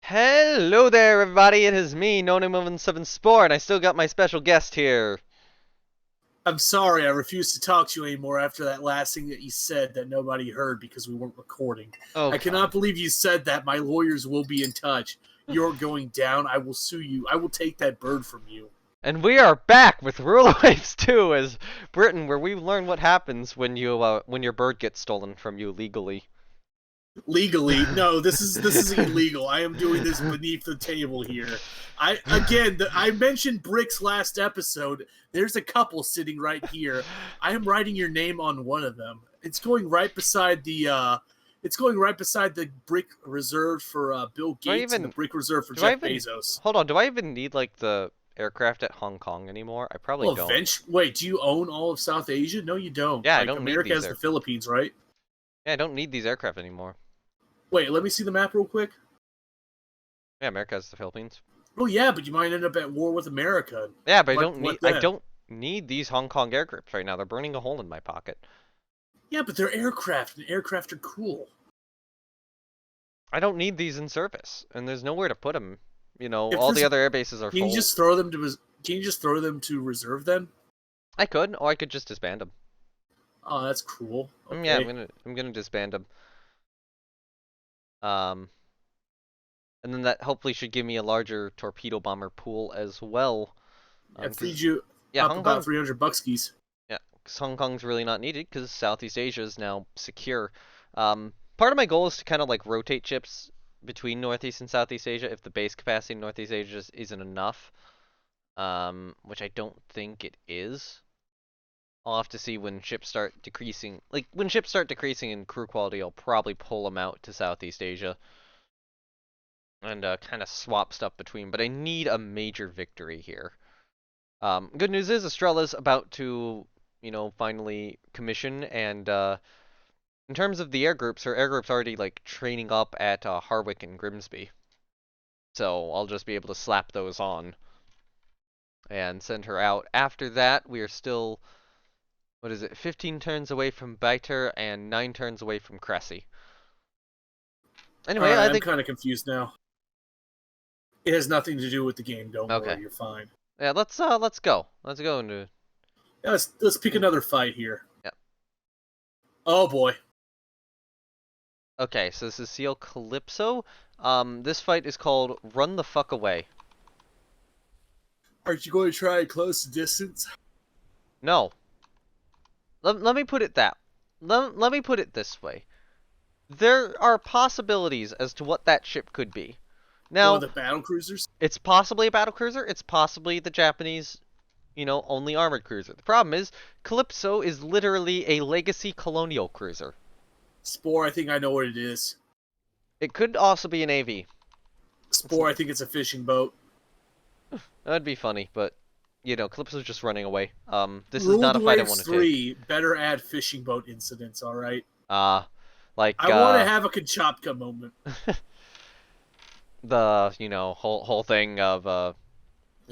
Hello there, everybody. It is me, No7 Spore, and I still got my special guest here. I'm sorry, I refuse to talk to you anymore after that last thing that you said that nobody heard because we weren't recording. Oh, I God. cannot believe you said that. My lawyers will be in touch. You're going down. I will sue you. I will take that bird from you. And we are back with Rule Waves 2 as Britain, where we learn what happens when your bird gets stolen from you legally. Legally, no, this is illegal. I am doing this beneath the table here. I mentioned bricks last episode. There's a couple sitting right here. I am writing your name on one of them. It's going right beside the brick reserved for Bill Gates and the brick reserved for Jeff Bezos. Hold on, do I even need like the aircraft at Hong Kong anymore? I probably don't. Wait, do you own all of South Asia? No, you don't. Yeah, I don't need America these has the Philippines, right? Yeah, I don't need these aircraft anymore. Wait, let me see the map real quick. Yeah, America has the Philippines. Oh yeah, but you might end up at war with America. Yeah, but I don't need these Hong Kong aircraft right now. They're burning a hole in my pocket. Yeah, but they're aircraft, and aircraft are cool. I don't need these in service, and there's nowhere to put them. You know, all the other air bases are full. Can you just throw them to reserve then? I could, or I could just disband them. Oh, that's cool. Okay. Yeah, I'm gonna disband them. And then that hopefully should give me a larger torpedo bomber pool as well. It feeds you up about 300 buckskis. Yeah, because Hong Kong's really not needed because Southeast Asia is now secure. Part of my goal is to kind of like rotate ships between Northeast and Southeast Asia if the base capacity in Northeast Asia isn't enough, which I don't think it is. I'll have to see when ships start decreasing. Like, when ships start decreasing in crew quality, I'll probably pull them out to Southeast Asia and kind of swap stuff between. But I need a major victory here. Good news is Estrella's about to, you know, finally commission, and in terms of the air groups, her air group's already like training up at Harwick and Grimsby. So I'll just be able to slap those on and send her out. After that, we are still, what is it, 15 turns away from Biter and 9 turns away from Cressy. Anyway, I think I'm kind of confused now. It has nothing to do with the game. Don't worry, you're fine. Yeah, let's go. Let's go into. Yeah, let's pick another fight here. Yeah. Oh boy. Okay, so this is Seal Calypso. This fight is called Run the Fuck Away. Aren't you going to try close distance? No. Let me put it let me put it this way. There are possibilities as to what that ship could be. Now, the battle cruisers? It's possibly a battle cruiser. It's possibly the Japanese, you know, only armored cruiser. The problem is, Calypso is literally a legacy colonial cruiser. Spore, I think I know what it is. It could also be an AV. Spore, I think it's a fishing boat. That'd be funny, but, you know, Calypso's just running away. This is not a fight I want to take. Better add fishing boat incidents, alright? Like, I want to have a Kamchatka moment. The, you know, whole thing of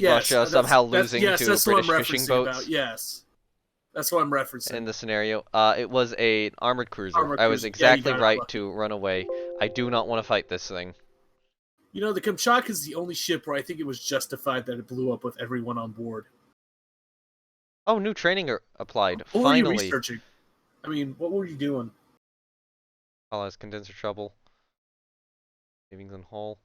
Russia somehow losing to British fishing boats. Yes, that's what I'm referencing. In the scenario, it was an armored cruiser. I was exactly right to run away. I do not want to fight this thing. You know, the Kamchatka is the only ship where I think it was justified that it blew up with everyone on board. Oh, new training applied. What Finally. were you researching? I mean, what were you doing? Oh, has condenser trouble. Savings in hull.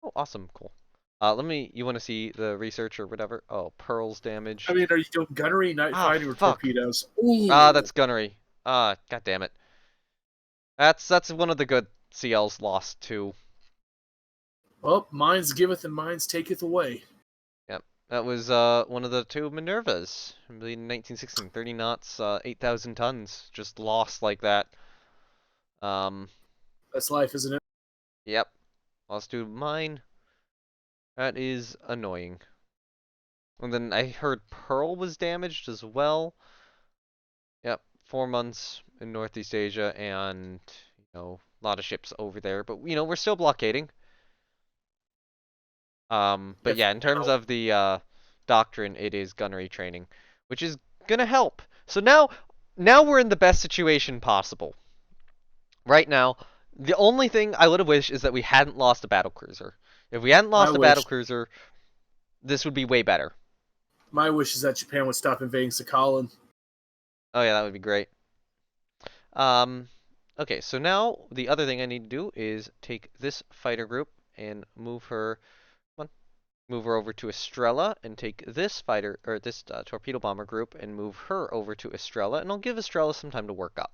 Oh, awesome, cool. You want to see the research or whatever? Oh, pearls damage. I mean, are you doing gunnery, night fighting, or torpedoes? Ooh. That's gunnery. God damn it. That's one of the good CLs lost too. Well, mines giveth and mines taketh away. Yep, that was one of the two Minervas. I believe in 1916, 30 knots, 8,000 tons, just lost like that. That's life, isn't it? Yep. Lost to mine. That is annoying. And then I heard Pearl was damaged as well. Yep, 4 months in Northeast Asia and, you know, a lot of ships over there. But, you know, we're still blockading. But yeah, in terms of the doctrine, it is gunnery training, which is gonna help. So now we're in the best situation possible. Right now, The only thing I would have wished is that we hadn't lost a battlecruiser. If we hadn't My lost a wish, battlecruiser, this would be way better. my wish is that Japan would stop invading Sakhalin. Oh yeah, that would be great. Um, okay, so now the other thing I need to do is take this fighter group and move her, come on, move her over to Estrella, and take this fighter or this torpedo bomber group and move her over to Estrella, and I'll give Estrella some time to work up.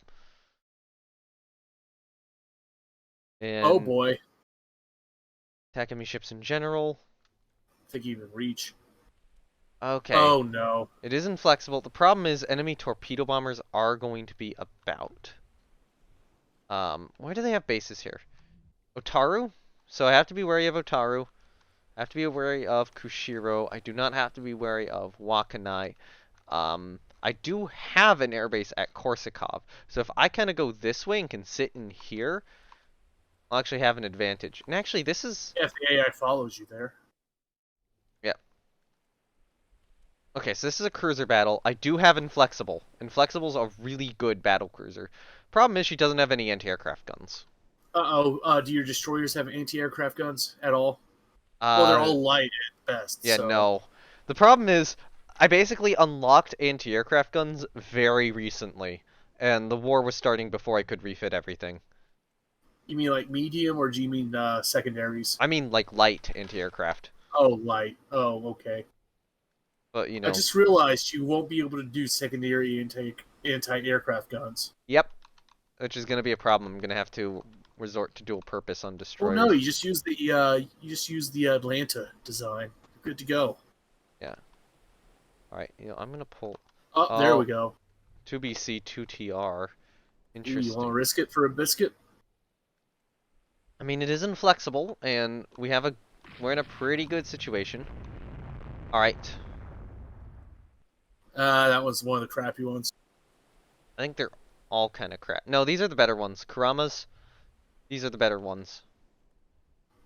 Oh And boy, attack enemy ships in general. I think you even reach. Okay, Oh no. it is inflexible. The problem is enemy torpedo bombers are going to be about. Why do they have bases here? Otaru? So I have to be wary of Otaru. I have to be wary of Kushiro. I do not have to be wary of Wakanai. I do have an airbase at Korsakov. So if I kind of go this way and can sit in here, I'll actually have an advantage. And actually, this is... Yeah, if the AI follows you there. Yeah. Okay, so this is a cruiser battle. I do have Inflexible. Inflexible's a really good battle cruiser. Problem is she doesn't have any anti-aircraft guns. Do your destroyers have anti-aircraft guns at all? Well, they're Uh, all light at best, yeah, so... no. The problem is, I basically unlocked anti-aircraft guns very recently, and the war was starting before I could refit everything. You mean like medium, or do you mean secondaries? I mean, like, light anti-aircraft. Oh, light. Oh, okay. But, you I know, just realized you won't be able to do secondary anti-aircraft guns. yep, which is going to be a problem. I'm going to have to resort to dual purpose on Well, no, destroyers. you just use the Atlanta design. You're good to go. Yeah. Alright, you know, I'm going to pull... Oh, there we Oh, go. 2BC, 2TR. Ooh, you want to Interesting. risk it for a biscuit? I mean, it is inflexible, and we're in a pretty good situation. Alright. That was one of the crappy ones. I think they're all kind of crap. No, these are the better ones. Kurama's, these are the better ones.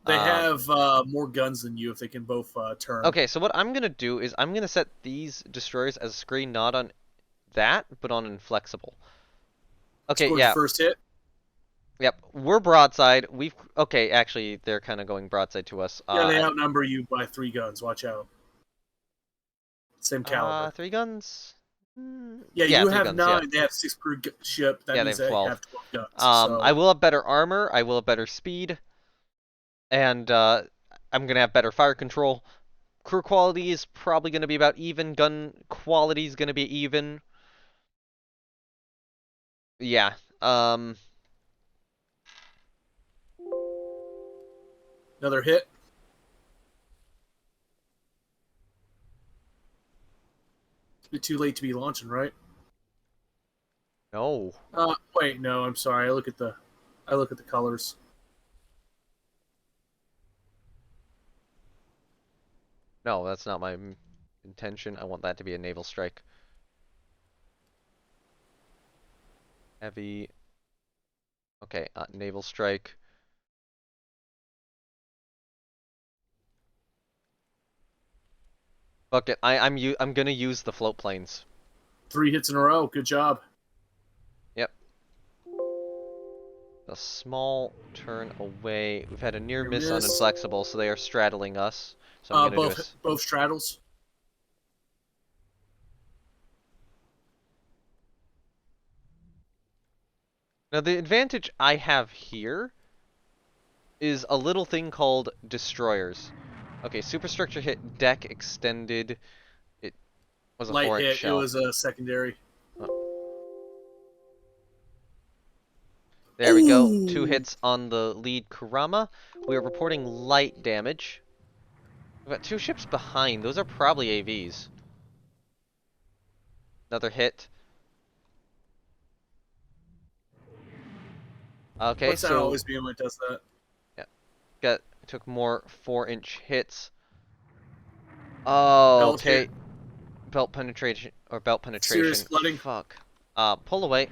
They Um, have more guns than you if they can both turn. okay, so what I'm going to do is I'm going to set these destroyers as a screen not on that, but on inflexible. Okay, Scored the yeah. first hit. Yep, we're broadside. Okay, actually, they're kind of going broadside to us. Yeah, they outnumber you by 3 guns. Watch out. Same caliber. 3 guns? Yeah, Yeah, you 3 have guns, yeah. 9. They have 6 per ship. That Yeah, they means have they 12. have 12 guns. So I will have better armor. I will have better speed. And, I'm gonna have better fire control. Crew quality is probably gonna be about even. Gun quality is gonna be even. Yeah. another hit. It's a bit too late to be launching, right? No. Wait, no. I'm sorry. I look at the colors. No, that's not my intention. I want that to be a naval strike. Heavy. Okay, naval strike. Fuck it. I'm gonna use the float planes. 3 hits in a row. Good job. Yep. A small turn away. We've had a near miss on inflexible, so they are straddling us. So I'm gonna do a... Both straddles. Now the advantage I have here is a little thing called destroyers. Okay, superstructure hit, deck extended. It was a Light 4-inch hit. shell. It was a secondary. There we go. 2 hits on the lead Kurama. We are reporting light damage. We've got 2 ships behind. Those are probably AVs. Another hit. Okay, What's that so always being when it does that? took more 4-inch hits. Oh, okay. Belt penetration or belt penetration. Serious flooding. Fuck. Pull away.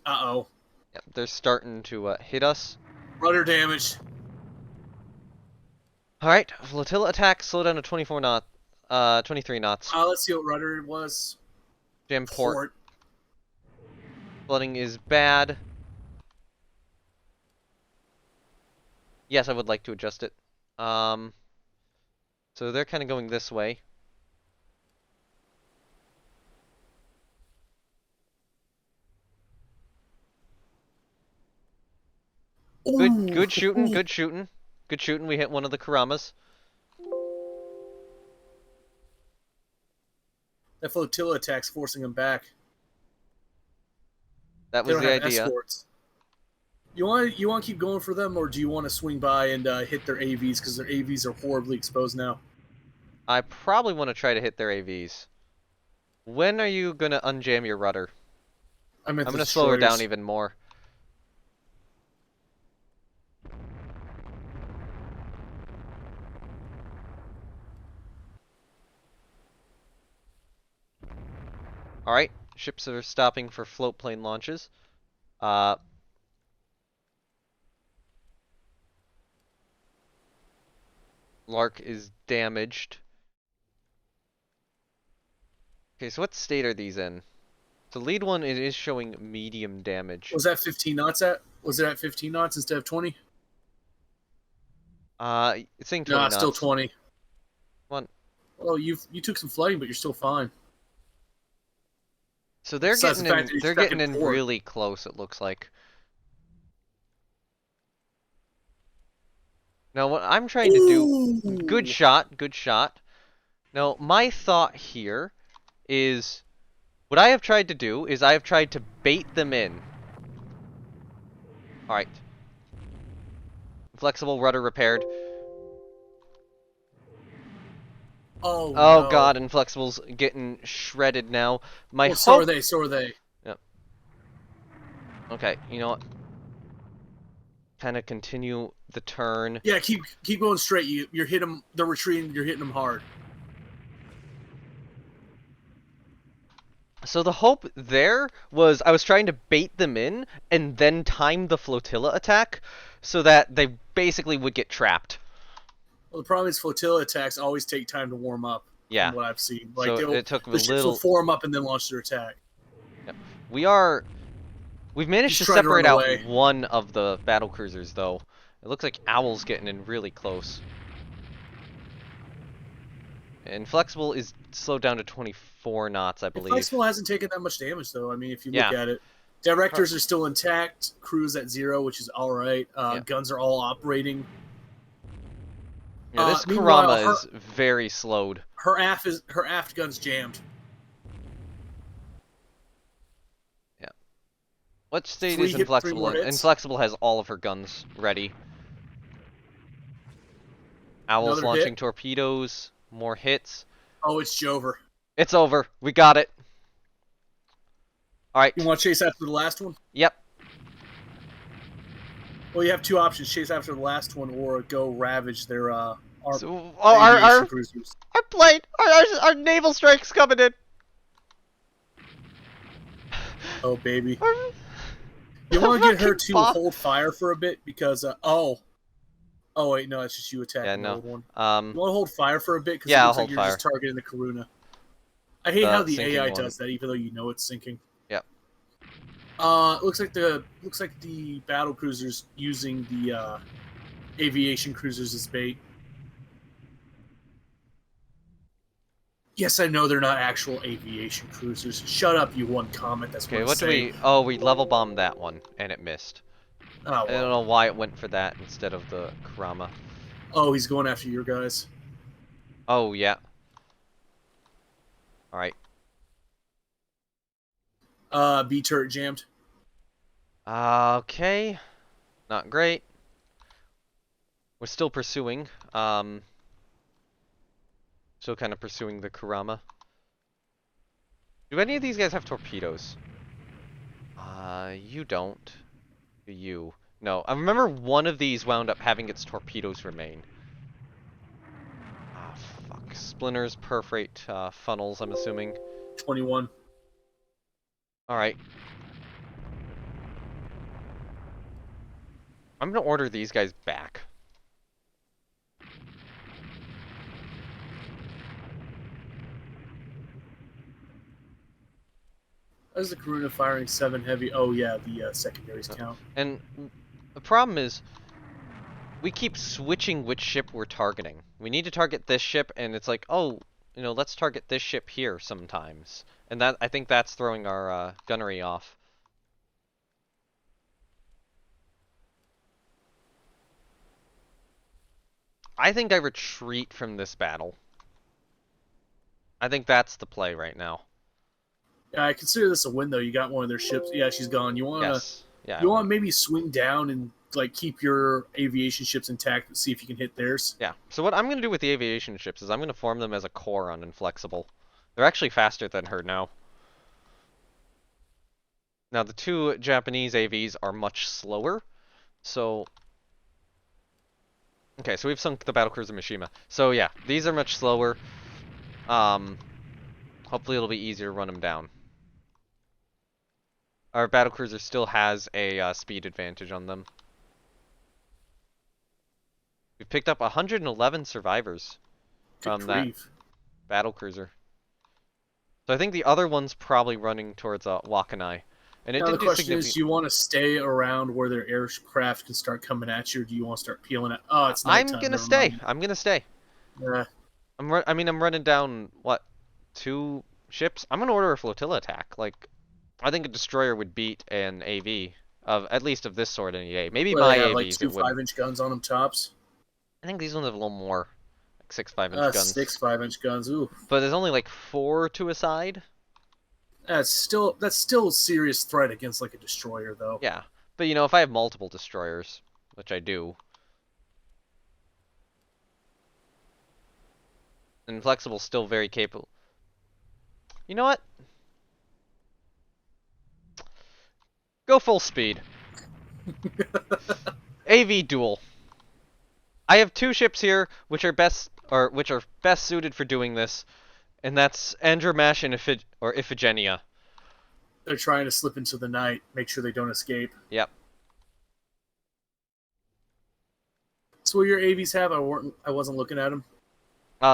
Uh-oh. Yep, they're starting to hit us. Rudder damage. All right, flotilla attack. Slow down to 23 knots. Let's see what rudder was. Jam port. Flooding is bad. Yes, I would like to adjust it. Um, so they're kind of going this way. Good, Ooh, good shooting, good shooting, good shooting. We hit one of the Karamas. that flotilla attack's forcing them back. That They was don't the have idea. escorts. You want to keep going for them, or do you want to swing by and hit their AVs because their AVs are horribly exposed now? I probably want to try to hit their AVs. When are you gonna unjam your rudder? I meant I'm the gonna slow her down destroyers. even more. Alright, ships are stopping for float plane launches. Uh, Lark is damaged. Okay, so what state are these in? The lead one it is showing medium damage. Was that 15 knots at? Was it at 15 knots instead of 20? It's saying 20 Nah, still knots. 20. Come on. Well, you took some flooding, but you're still fine. So Besides the fact that you're they're stuck in getting in port. really close, it looks like. Now what I'm trying to do, good Ooh! shot, good shot. Now my thought here is what I have tried to do is I have tried to bait them in. Alright. Flexible rudder repaired. Oh Oh no. god, Inflexible's getting shredded now. My Well, so are hope... they. So are they. Yep. Okay, you know what? Kind of continue the turn. Yeah, keep going straight. You're hitting them. They're retreating. You're hitting them hard. So the hope there was I was trying to bait them in and then time the flotilla attack so that they basically would get trapped. Well, the problem is flotilla attacks always take time to warm up, from Yeah. what I've seen. Like So it took a the ships will little... form up and then launch their attack. Yep. We've managed He's to trying to run separate out away. one of the battle cruisers though. It looks like Owl's getting in really close. And Flexible is slowed down to 24 knots, I believe. Inflexible hasn't taken that much damage though. I mean, if you look Yeah. at it, directors are still intact. Crews at 0, which is all right. Yeah. Guns are all operating. Yeah, this Meanwhile, Kurama is very slowed. her aft gun's jammed. Yeah. What state 3 is hit, 3 Inflexible more in? hits. Inflexible has all of her guns ready. Owl's Another launching hit. torpedoes. More hits. Oh, it's Jover. It's over. We got it. Alright. You want to chase after the last one? Yep. Well, you have 2 options: chase after the last one, or go ravage their So, aviation cruisers. our plane, our naval strike's coming in. Oh baby, Our, you want to get her fucking to bomb. hold fire for a bit because oh wait, no, it's just you attacking Yeah, the no. old one. You want to hold fire for a bit because Yeah, it I'll looks like hold you're fire. just targeting the Karuna. I hate The how the sinking AI one. does that, even though you know it's sinking. Yep. Looks like the battle cruisers using the aviation cruisers as bait. Yes, I know they're not actual aviation cruisers. Shut up, you one comment. That's Okay, what what do say. we... Oh, we level bombed that one, and it missed. Oh, I don't well. know why it went for that instead of the Kurama. Oh, he's going after your guys. Oh, yeah. Alright. B turret jammed. Okay. Not great. We're still pursuing. Still kind of pursuing the Kurama. Do any of these guys have torpedoes? You don't. Do you? No. I remember one of these wound up having its torpedoes remain. Ah, fuck. Splinters perforate funnels, I'm assuming. 21. Alright. I'm gonna order these guys back. As the Karuna firing 7 heavy. Oh yeah, the secondaries count. And the problem is, we keep switching which ship we're targeting. We need to target this ship, and it's like, oh, let's target this ship here sometimes. And that I think that's throwing our gunnery off. I think I retreat from this battle. I think that's the play right now. Yeah, I consider this a win though. You got one of their ships. Yeah, she's gone. Yes. Yeah. You want to maybe swing down and like keep your aviation ships intact and see if you can hit theirs. Yeah. So what I'm going to do with the aviation ships is I'm going to form them as a core on Inflexible. They're actually faster than her now. Now the two Japanese AVs are much slower. So okay, so we've sunk the battlecruiser Mishima. So yeah, these are much slower. Hopefully it'll be easier to run them down. Our battlecruiser still has a speed advantage on them. We've picked up 111 survivors from that battlecruiser. So I think the other one's probably running towards Wakanai. And it now did the question is, do you want to stay around where their aircraft can start coming at you, or do you want to start peeling it? Oh, it's nighttime. I'm gonna stay. I'm gonna stay. Yeah. I'm running down what, 2 ships? I'm gonna order a flotilla attack. Like, I think a destroyer would beat an AV of at least of this sort in EA. Maybe well, my they have AVs like 2 it would. 5-inch guns on them tops. I think these ones have a little more, like 6 5-inch guns. 6 5-inch guns. Ooh. But there's only like 4 to a side. That's still a serious threat against like a destroyer though. Yeah, but if I have multiple destroyers, which I do, Inflexible's still very capable. You know what? Go full speed. AV duel. I have 2 ships here which are best suited for doing this, and that's Andromache and Iphigenia. They're trying to slip into the night, make sure they don't escape. Yep. So what your AVs have? I wasn't looking at them.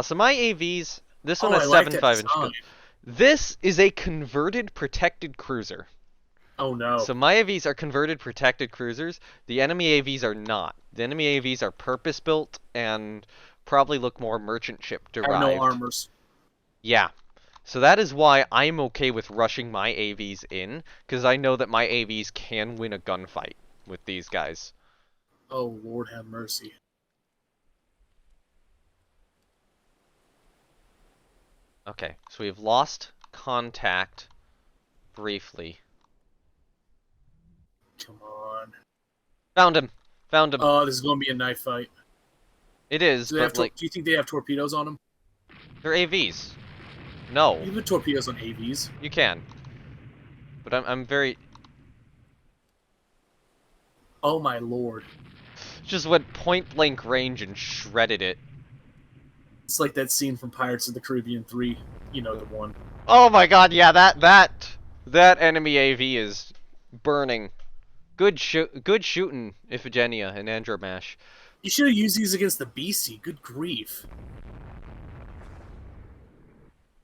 So my AVs, this one has 7 5-inch guns. This is a converted protected cruiser. Oh no. So my AVs are converted protected cruisers. The enemy AVs are not. The enemy AVs are purpose-built and probably look more merchant ship derived. Have no armors. Yeah. So that is why I'm okay with rushing my AVs in, because I know that my AVs can win a gunfight with these guys. Oh, Lord have mercy. Okay, so we've lost contact briefly. Come on. Found him. Found him. Oh, this is going to be a knife fight. It is, but do you think they have torpedoes on them? They're AVs. No. You can put torpedoes on AVs. You can. But I'm very... Oh my lord. Just went point blank range and shredded it. It's like that scene from Pirates of the Caribbean 3. You know, the one. Oh my god, yeah, that enemy AV is burning. Good shooting, Iphigenia and Andromache. You should have used these against the BC. Good grief.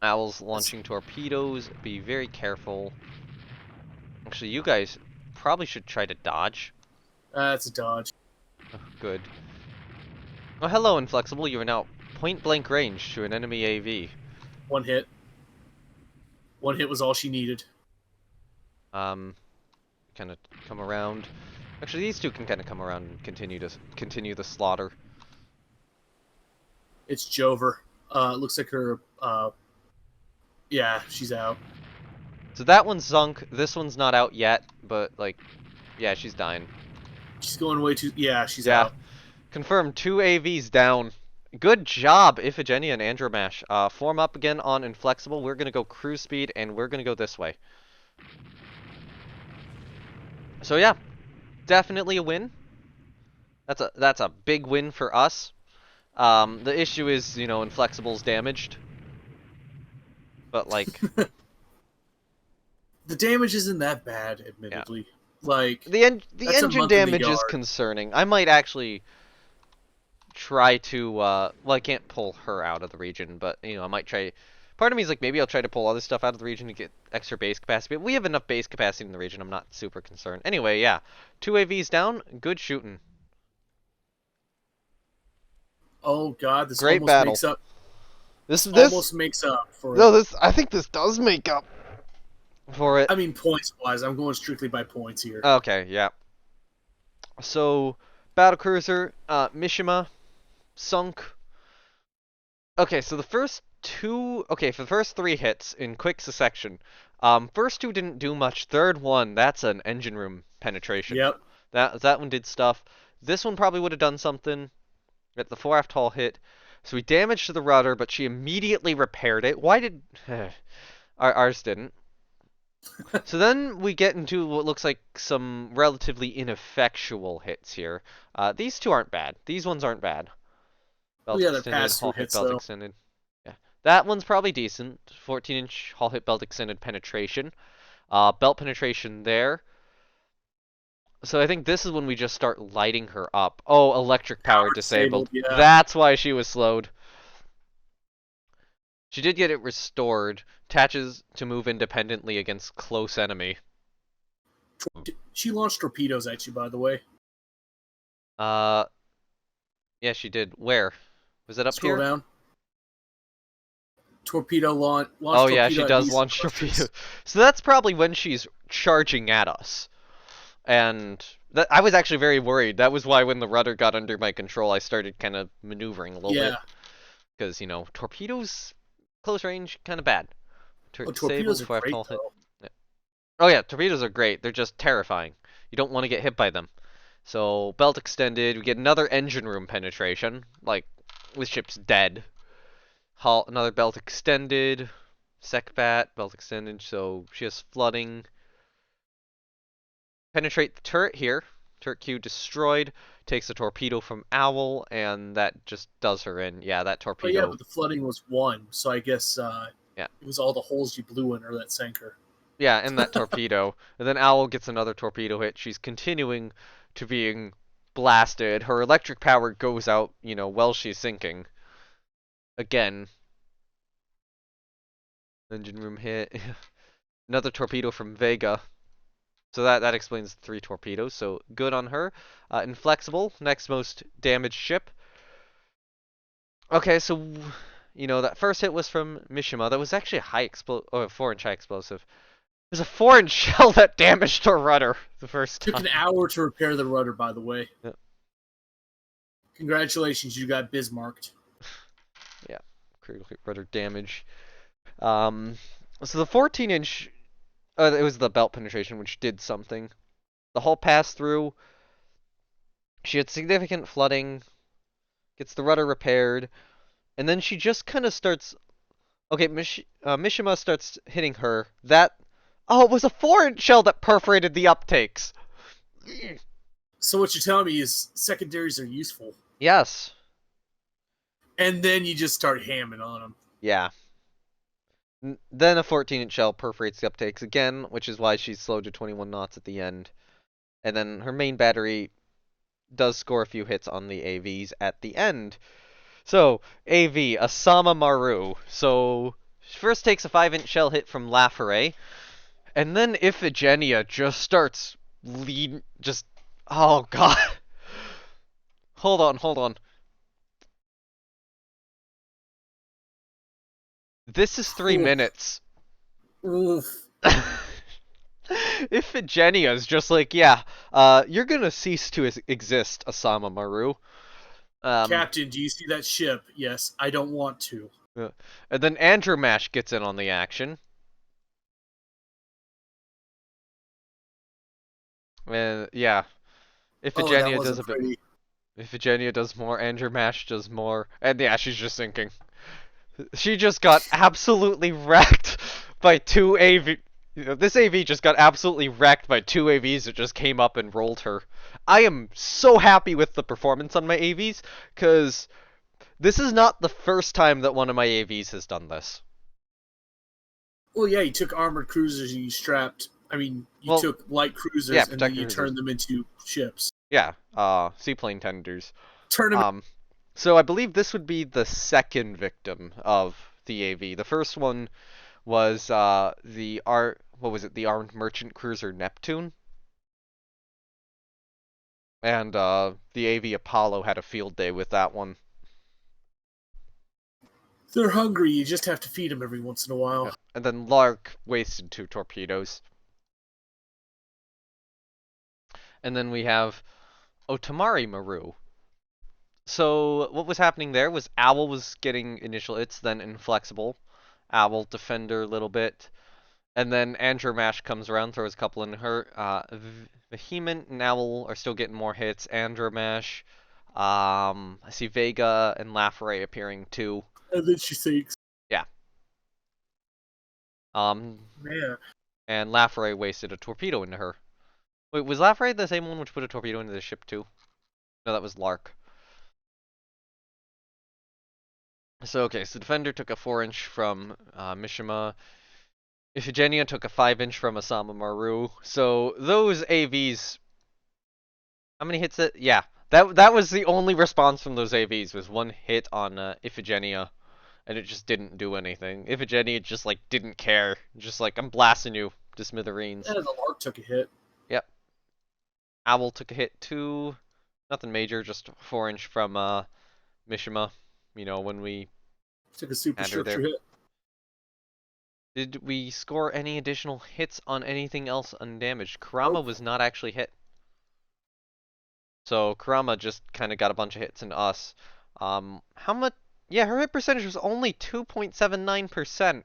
Owls launching torpedoes. Be very careful. Actually, you guys probably should try to dodge. That's a dodge. Oh, good. Oh, hello, Inflexible. You are now point blank range to an enemy AV. One hit. One hit was all she needed. Kind of come around. Actually, these two can kind of come around and continue the slaughter. It's Jover. Looks like her. Yeah, she's out. So that one's sunk. This one's not out yet, but like, yeah, she's dying. She's going way too. Yeah, she's out. Confirmed. 2 AVs down. Good job, Iphigenia and Andromache. Form up again on Inflexible. We're gonna go cruise speed, and we're gonna go this way. So yeah, definitely a win. That's a big win for us. The issue is, Inflexible's damaged. But like, the damage isn't that bad, admittedly. Yeah. Like the engine damage is concerning. I might actually try to. Well, I can't pull her out of the region, but I might try. Part of me is like, maybe I'll try to pull other stuff out of the region to get extra base capacity. But we have enough base capacity in the region. I'm not super concerned. Anyway, yeah, 2 AVs down. Good shooting. Oh God, this Great almost battle. makes up. This This this almost makes up for no it. this I think this does make up for it. I mean, points wise, I'm going strictly by points here. Okay, yeah. So battlecruiser, Mishima sunk. Okay, so the first two. Okay, for the first three hits in quick succession. First two didn't do much. Third one, that's an engine room penetration. Yep. That one did stuff. This one probably would have done something. At the fore aft hull hit. So we damaged to the rudder, but she immediately repaired it. Why did ours didn't? So then we get into what looks like some relatively ineffectual hits here. These two aren't bad. These ones aren't bad. Oh Belt yeah, they're extended, pass through hull hit, hits belt though. extended. Yeah, that one's probably decent. 14-inch hull hit, belt extended penetration. Belt penetration there. So I think this is when we just start lighting her up. Oh, electric power Power disabled. disabled. Yeah. That's why she was slowed. She did get it restored. Attaches to move independently against close enemy. She launched torpedoes at you, by the way. Uh, yeah, she did. Where? Was it up Scroll here? down. Torpedo launch Oh yeah, torpedo she at does these launch torpedo. warships. So that's probably when she's charging at us. And that I was actually very worried. That was why when the rudder got under my control, I started kind of maneuvering a little bit. Yeah. Because, torpedoes, close range, kind of bad. Oh, Disabled, torpedoes are fire great hull hit. though. Yeah. Oh yeah, torpedoes are great. They're just terrifying. You don't want to get hit by them. So belt extended, we get another engine room penetration. Like this ship's dead. Hull, another belt extended. Secbat, belt extended. So she has flooding. Penetrate the turret here. Turret Q destroyed. Takes a torpedo from Owl, and that just does her in. Yeah, that Oh yeah, torpedo. but the flooding was one, so I guess Yeah. it was all the holes you blew in her that sank her. Yeah, and that torpedo. And then Owl gets another torpedo hit. She's continuing to being blasted. Her electric power goes out, while she's sinking. Again. Engine room hit. Another torpedo from Vega. So that explains three torpedoes. So good on her. Inflexible, next most damaged ship. Okay, so that first hit was from Mishima. That was actually a high or a 4-inch high explosive. It was a 4-inch shell that damaged her rudder the first Took time. an hour to repair the rudder, by the way. Yeah. Congratulations, you got Bismarcked. Yeah, critical rudder damage. So the 14-inch, it was the belt penetration, which did something. The hull passed through. She had significant flooding. Gets the rudder repaired, and then she just kind of starts. Okay, Mishima starts hitting her. Oh, it was a 4-inch shell that perforated the uptakes. So what you're telling me is secondaries are useful, Yes. and then you just start hamming on them. Yeah. Then a 14-inch shell perforates the uptakes again, which is why she's slowed to 21 knots at the end. And then her main battery does score a few hits on the AVs at the end. So, AV, Asama Maru. So, she first takes a 5-inch shell hit from Laforet, and then Iphigenia just starts oh god. Hold on. This is 3 Oof. minutes. Oof. Iphigenia is just like, yeah, you're gonna cease to exist, Asama Maru. Captain, do you see that ship? Yes, I don't want to. And then Andromash gets in on the action. And yeah, Oh, that Iphigenia does wasn't a bit. pretty. Iphigenia does more. Andromash does more. And yeah, she's just sinking. She just got absolutely wrecked by two AV. This AV just got absolutely wrecked by two AVs that just came up and rolled her. I am so happy with the performance on my AVs, because this is not the first time that one of my AVs has done this. Well, yeah, you took armored cruisers and you strapped. I mean, you took light cruisers yeah, and then you cruisers. turned them into ships. Yeah, seaplane tenders. Turn them. So I believe this would be the second victim of the AV. The first one was the armed merchant cruiser Neptune. And the AV Apollo had a field day with that one. They're hungry. You just have to feed them every once in a while. Yep. And then Lark wasted 2 torpedoes. And then we have Otamari Maru. So what was happening there was Owl was getting initial hits, then Inflexible. Owl, Defender a little bit. And then Andromash comes around, throws a couple in her. Vehement and Owl are still getting more hits. Andromash. I see Vega and Lafray appearing too. And then she sinks. Yeah. Man. And Lafray wasted a torpedo into her. Wait, was Lafray the same one which put a torpedo into the ship too? No, that was Lark. So, okay, so Defender took a 4-inch from Mishima. Iphigenia took a 5-inch from Asama Maru. So, those AVs... How many hits it? Yeah, that was the only response from those AVs, was one hit on Iphigenia. And it just didn't do anything. Iphigenia just, like, didn't care. Just like, I'm blasting you to smithereens. Yeah, the Lark took a hit. Yep. Owl took a hit too. Nothing major, just a 4-inch from Mishima. You know, when we Took a had her superstructure there. hit. Did we score any additional hits on anything else undamaged? Kurama was not actually hit. So Kurama just kind of got a bunch of hits into us. How much? Yeah, her hit percentage was only 2.79%.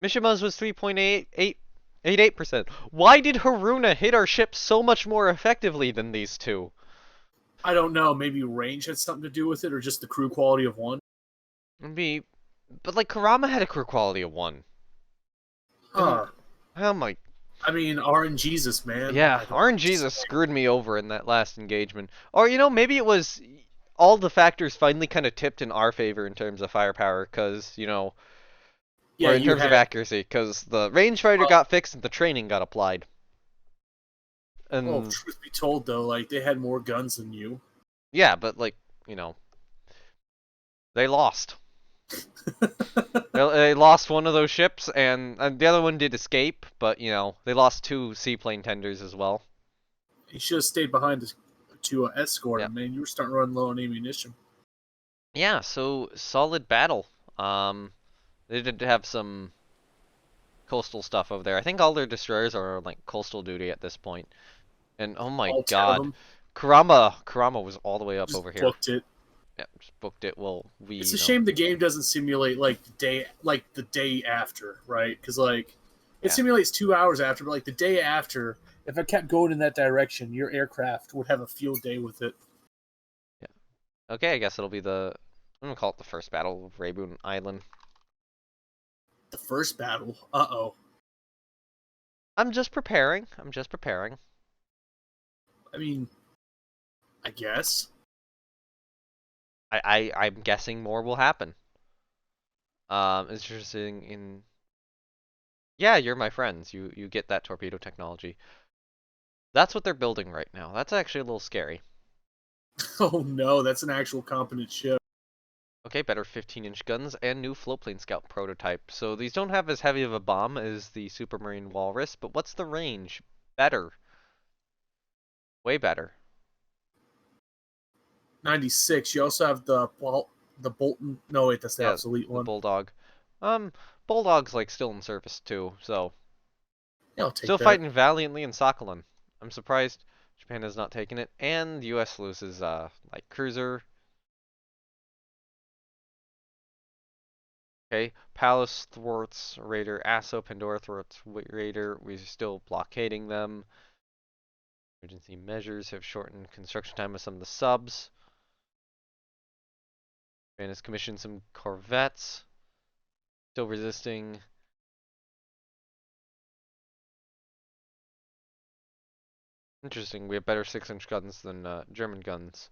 Mishima's was 3.88%. Why did Haruna hit our ship so much more effectively than these two? I don't know. Maybe range had something to do with it, or just the crew quality of one. Maybe, but like Kurama had a crew quality of 1. Huh. Oh my. I mean, RNGesus, man. Yeah, RNGesus screwed me over in that last engagement. Or, you know, maybe it was all the factors finally kind of tipped in our favor in terms of firepower, because, you know, Yeah, or in you terms of had. accuracy, because the rangefighter got fixed and the training got applied. Well, And, truth be told, though, like, they had more guns than you. yeah, but, like, you know, they lost. They lost one of those ships, and the other one did escape, but, you know, they lost 2 seaplane tenders as well. You should have stayed behind to escort Yep. him, man. You were starting to run low on ammunition. Yeah, so solid battle. They did have some coastal stuff over there. I think all their destroyers are on, like, coastal duty at this point. And oh my All 10 of god, them. Kurama was all the way up Just over here. booked it. Yeah, just booked it. Well, It's a shame the game doesn't simulate like the day after, right? Because like it Yeah. simulates 2 hours after, but like the day after, if I kept going in that direction, your aircraft would have a field day with it. Yeah. Okay, I guess it'll be I'm gonna call it the first battle of Raeboon Island. The first battle. Uh-oh. I'm just preparing. I mean, I guess. I'm guessing more will happen. Interesting in. Yeah, you're my friends. You get that torpedo technology. That's what they're building right now. That's actually a little scary. Oh no, that's an actual competent ship. Okay, better 15-inch guns and new floatplane scout prototype. So these don't have as heavy of a bomb as the Supermarine Walrus, but what's the range? Better. Way better. 96. You also have the Bolton. No, wait, that's the Yeah, obsolete the one. Bulldog. Bulldog's like still in service too, so Yeah, I'll take still that. fighting valiantly in Sakhalin. I'm surprised Japan has not taken it, and the U.S. loses light cruiser. Okay, Palace thwarts Raider Asso, Pandora thwarts Raider. We're still blockading them. Emergency measures have shortened construction time of some of the subs. Japan has commissioned some corvettes. Still resisting. Interesting, we have better 6-inch guns than German guns.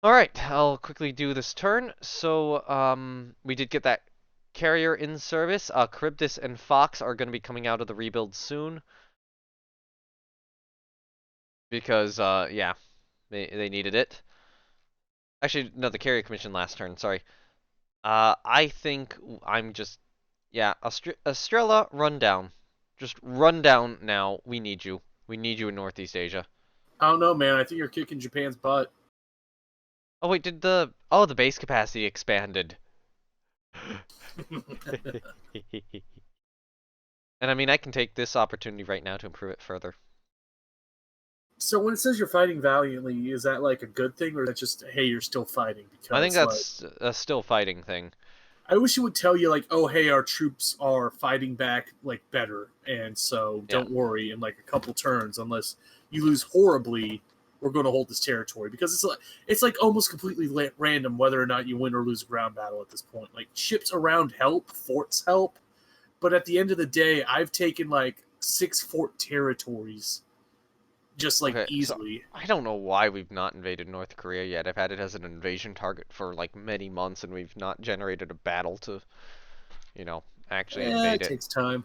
Alright, I'll quickly do this turn. So, we did get that carrier in service. Charybdis and Fox are going to be coming out of the rebuild soon. Because, yeah, they needed it. Actually, no, the carrier commission last turn, sorry. I think I'm just... Yeah, Estrella, run down. Just run down now. We need you. We need you in Northeast Asia. I don't know, man. I think you're kicking Japan's butt. Oh wait, did the base capacity expanded? And I mean, I can take this opportunity right now to improve it further. So when it says you're fighting valiantly, is that like a good thing, or is that just hey, you're still fighting? I think Because like that's a still fighting thing. I wish it would tell you like, oh hey, our troops are fighting back like better, and so Yeah. don't worry. In like a couple turns, unless you lose horribly, we're going to hold this territory because it's like almost completely random whether or not you win or lose a ground battle at this point. Like ships around help, forts help, but at the end of the day, I've taken like 6 fort territories just like Okay, so easily. I don't know why we've not invaded North Korea yet. I've had it as an invasion target for like many months, and we've not generated a battle to, you know, actually invade It it. takes time.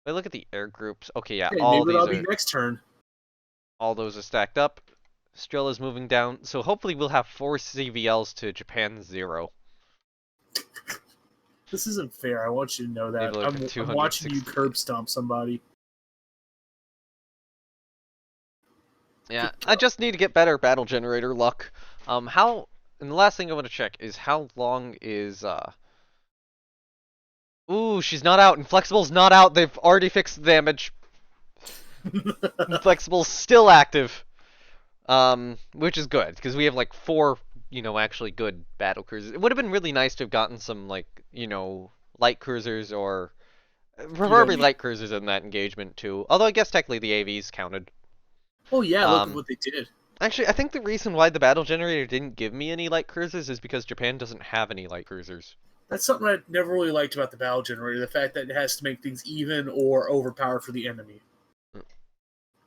But look at the air groups. Okay, yeah, Hey, maybe that'll be next turn. all those are stacked up. Strella's moving down, so hopefully we'll have 4 CVLs to Japan's 0. This isn't fair. I want you to know that. Naval Aircraft I'm watching you 268. curb stomp somebody. Yeah, I just need to get better battle generator luck. How? And the last thing I want to check is how long is Ooh, she's not out. Inflexible's not out. They've already fixed the damage. Inflexible's still active. Which is good because we have like 4, actually good battle cruisers. It would have been really nice to have gotten some like, light cruisers or preferably PW. light cruisers in that engagement too. Although I guess technically the AVs counted. Oh yeah, look at Um, what they did. Actually, I think the reason why the battle generator didn't give me any light cruisers is because Japan doesn't have any light cruisers. That's something I never really liked about the battle generator. The fact that it has to make things even or overpowered for the enemy.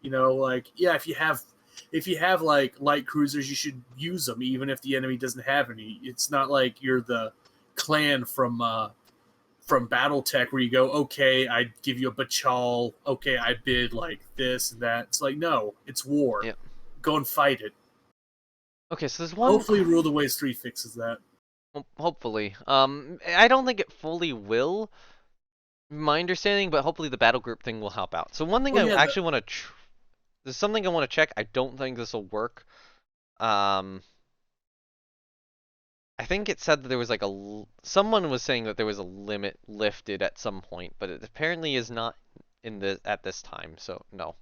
Like yeah, if you have like light cruisers, you should use them even if the enemy doesn't have any. It's not like you're the clan from BattleTech where you go, okay, I give you a Bachal, okay, I bid like this and that. It's like, no, it's war. Yep. Go and fight it. Okay, so there's one. Hopefully, Rule the Waves 3 fixes that. Hopefully. I don't think it fully will, my understanding, but hopefully the battle group thing will help out. So one thing Well, I yeah, actually want to, there's something I want to check. I don't think this will work. Um, I think it said that there was like someone was saying that there was a limit lifted at some point, but it apparently is not at this time. So no.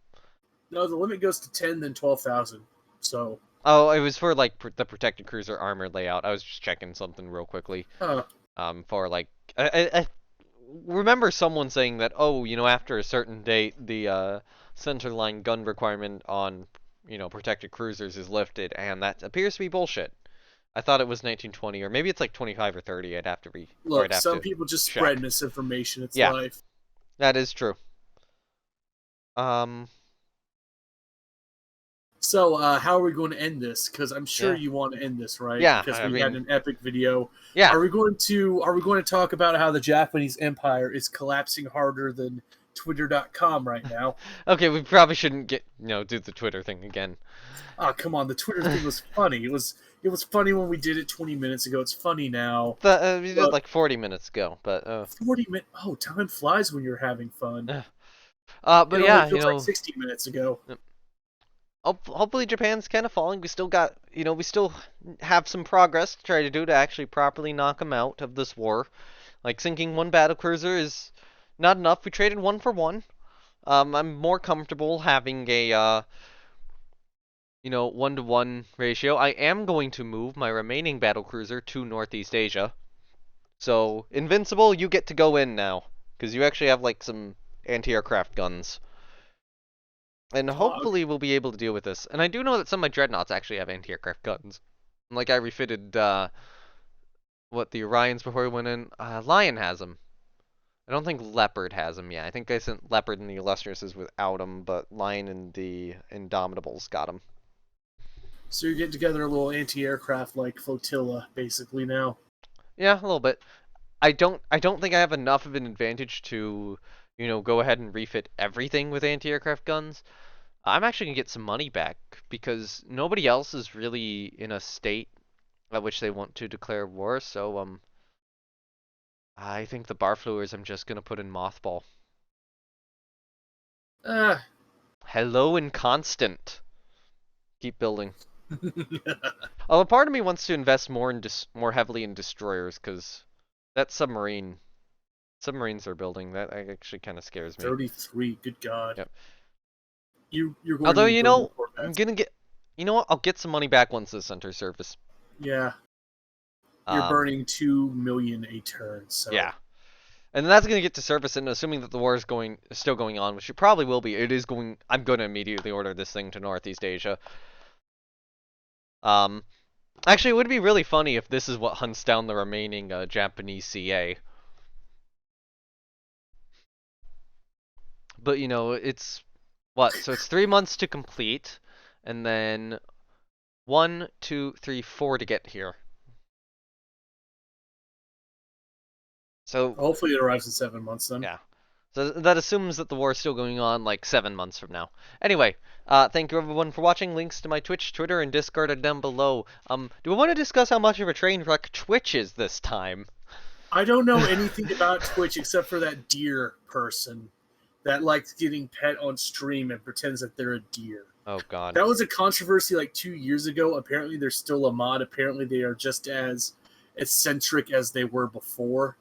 no, the limit goes to 10, then 12,000. So, Oh, it was for like the protected cruiser armor layout. I was just checking something real quickly. huh. For like I remember someone saying that, oh, after a certain date, the centerline gun requirement on, protected cruisers is lifted, and that appears to be bullshit. I thought it was 1920, or maybe it's like 25 or 30. I'd Look, have some to people just spread check. misinformation. It's Yeah, life. that is true. Um, So, how are we going to end this? Because I'm sure yeah, you want to end this, right? yeah. Because I we had mean, an epic video. yeah. Are we going to talk about how the Japanese Empire is collapsing harder than Twitter.com right now? Okay, we probably shouldn't do the Twitter thing again. Oh, come on. The Twitter thing was funny. It was funny when we did it 20 minutes ago. It's funny now. We did But like 40 minutes ago, but 40 minutes. Oh, time flies when you're having fun. but It only yeah, feels like 60 minutes ago. hopefully Japan's kind of falling. We still got, we still have some progress to try to do to actually properly knock them out of this war. Like sinking one battle cruiser is not enough. We traded 1 for 1. I'm more comfortable having a 1-to-1 ratio. I am going to move my remaining battle cruiser to Northeast Asia. So Invincible, you get to go in now because you actually have like some anti-aircraft guns. And Pog. hopefully we'll be able to deal with this. And I do know that some of my dreadnoughts actually have anti-aircraft guns. Like I refitted the Orions before we went in. Lion has them. I don't think Leopard has them yet. I think I sent Leopard and the Illustriouses without them, but Lion and the Indomitables got them. So you're getting together a little anti-aircraft like flotilla, basically now. Yeah, a little bit. I don't think I have enough of an advantage to, go ahead and refit everything with anti-aircraft guns. I'm actually gonna get some money back because nobody else is really in a state at which they want to declare war. So I think the Barfluers I'm just gonna put in mothball. Ah, Hello, Inconstant. Keep building. Although part of me wants to invest more heavily in destroyers, because that submarines they're building, that actually kind of scares me. 33. Good God. Yep. You're going to Although, be building I'm Corvettes. gonna get, you know what? I'll get some money back once this enters service. Yeah. You're Um, burning 2 million a turn. So yeah. And that's gonna get to service, and assuming that the war is still going on, which it probably will be, it is going. I'm gonna immediately order this thing to Northeast Asia. Um, Actually, it would be really funny if this is what hunts down the remaining Japanese CA. But it's what? So it's 3 months to complete, and then 1, 2, 3, 4 to get here. So hopefully it arrives in 7 months then. yeah. So that assumes that the war is still going on like 7 months from now. Anyway, thank you everyone for watching. Links to my Twitch, Twitter, and Discord are down below. Do we want to discuss how much of a train wreck Twitch is this time? I don't know anything about Twitch except for that deer person that likes getting pet on stream and pretends that they're a deer. Oh God. That was a controversy like 2 years ago. Apparently, there's still a mod. Apparently, they are just as eccentric as they were before.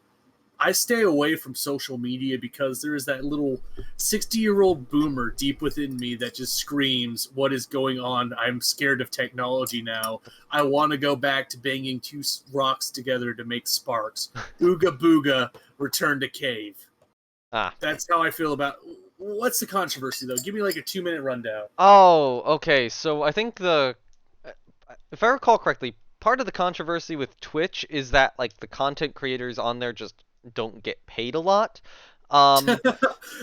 I stay away from social media because there is that little 60-year-old boomer deep within me that just screams, "What is going on? I'm scared of technology now. I want to go back to banging two rocks together to make sparks. Ooga booga, return to cave." Ah. That's how I feel about. What's the controversy though? Give me like a 2-minute rundown. Oh, okay. So I think if I recall correctly, part of the controversy with Twitch is that like the content creators on there just don't get paid a lot. Um,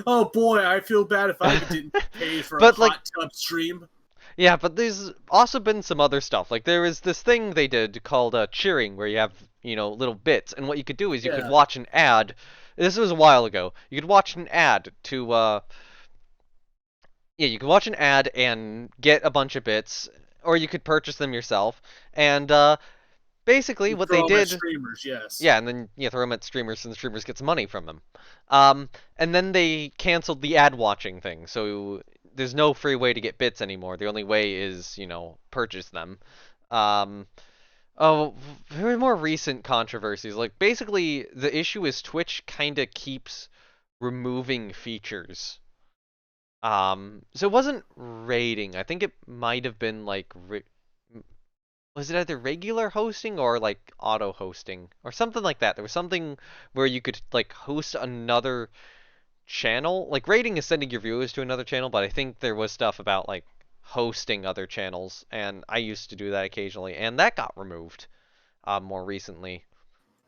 Oh boy, I feel bad if I didn't pay for a but like, hot tub stream. yeah, but there's also been some other stuff. Like there was this thing they did called cheering, where you have little bits, and what you could do is you could Yeah, watch an ad. This was a while ago. You could watch an ad to yeah, you could watch an ad and get a bunch of bits, or you could purchase them yourself. And basically, you what they throw them at did, streamers. Yes. yeah, and then throw them at streamers, and the streamers get some money from them. And then they canceled the ad watching thing, so there's no free way to get bits anymore. The only way is purchase them. Um, oh, very more recent controversies. Like basically, the issue is Twitch kind of keeps removing features. So it wasn't rating. I think it might have been like was it either regular hosting or like auto hosting or something like that. There was something where you could like host another channel. Like rating is sending your viewers to another channel, but I think there was stuff about like hosting other channels, and I used to do that occasionally, and that got removed more recently.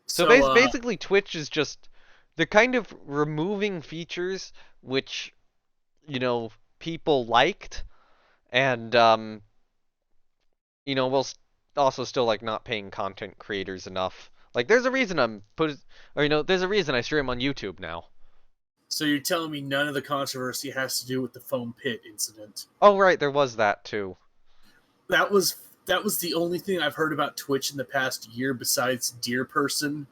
So So, basically, Twitch is just they're kind of removing features which people liked, and we'll also still like not paying content creators enough. Like there's a reason there's a reason I stream on YouTube now. so you're telling me none of the controversy has to do with the foam pit incident? Oh right, there was that too. That was the only thing I've heard about Twitch in the past year besides Deer Person,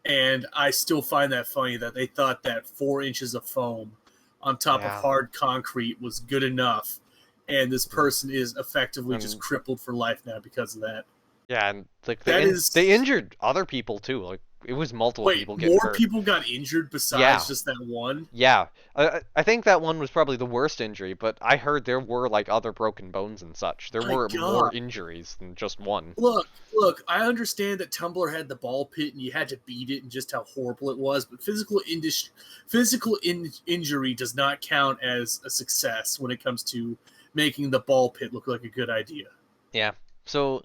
and I still find that funny that they thought that 4 inches of foam on top of Yeah. hard concrete was good enough, and this person is effectively just And crippled for life now because of that. yeah, and like That they is injured other people too. Like it was multiple Wait, people getting more hurt. people got injured Yeah. besides just that one? Yeah. I think that one was probably the worst injury, but I heard there were like other broken bones and such. There My were more God. injuries than just one. Look, I understand that Tumblr had the ball pit and you had to beat it and just how horrible it was, but injury does not count as a success when it comes to making the ball pit look like a good idea. Yeah. So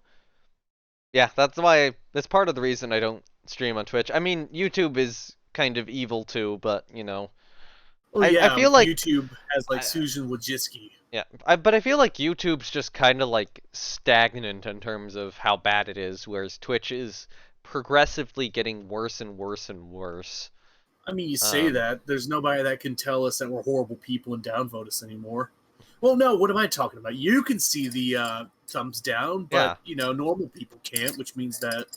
yeah, that's part of the reason I don't stream on Twitch. I mean, YouTube is kind of evil too, but Oh I yeah, feel like YouTube has like I, Susan Wojcicki. yeah, but I feel like YouTube's just kind of like stagnant in terms of how bad it is, whereas Twitch is progressively getting worse and worse and worse. I mean, you say Um, that. There's nobody that can tell us that we're horrible people and downvote us anymore. Well, no, what am I talking about? You can see the thumbs down, yeah, but, normal people can't, which means that,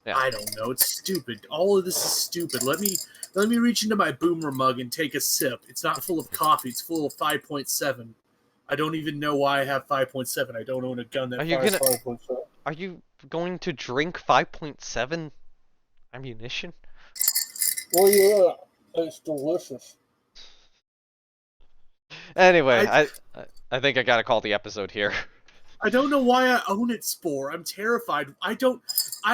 yeah. I don't know, it's stupid. All of this is stupid. Let me reach into my boomer mug and take a sip. It's not full of coffee. It's full of 5.7. I don't even know why I have 5.7. I don't own a gun Are that you fires gonna 5.7. are you going to drink 5.7 ammunition? Well, yeah, it's delicious. Anyway, I I think I gotta call the episode here. I don't know why I own it, Spore. I'm terrified. I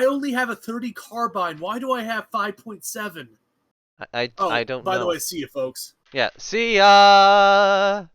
only have a 30 carbine. Why do I have 5.7? I Oh, don't by the know. way, see you, folks. Yeah, see ya!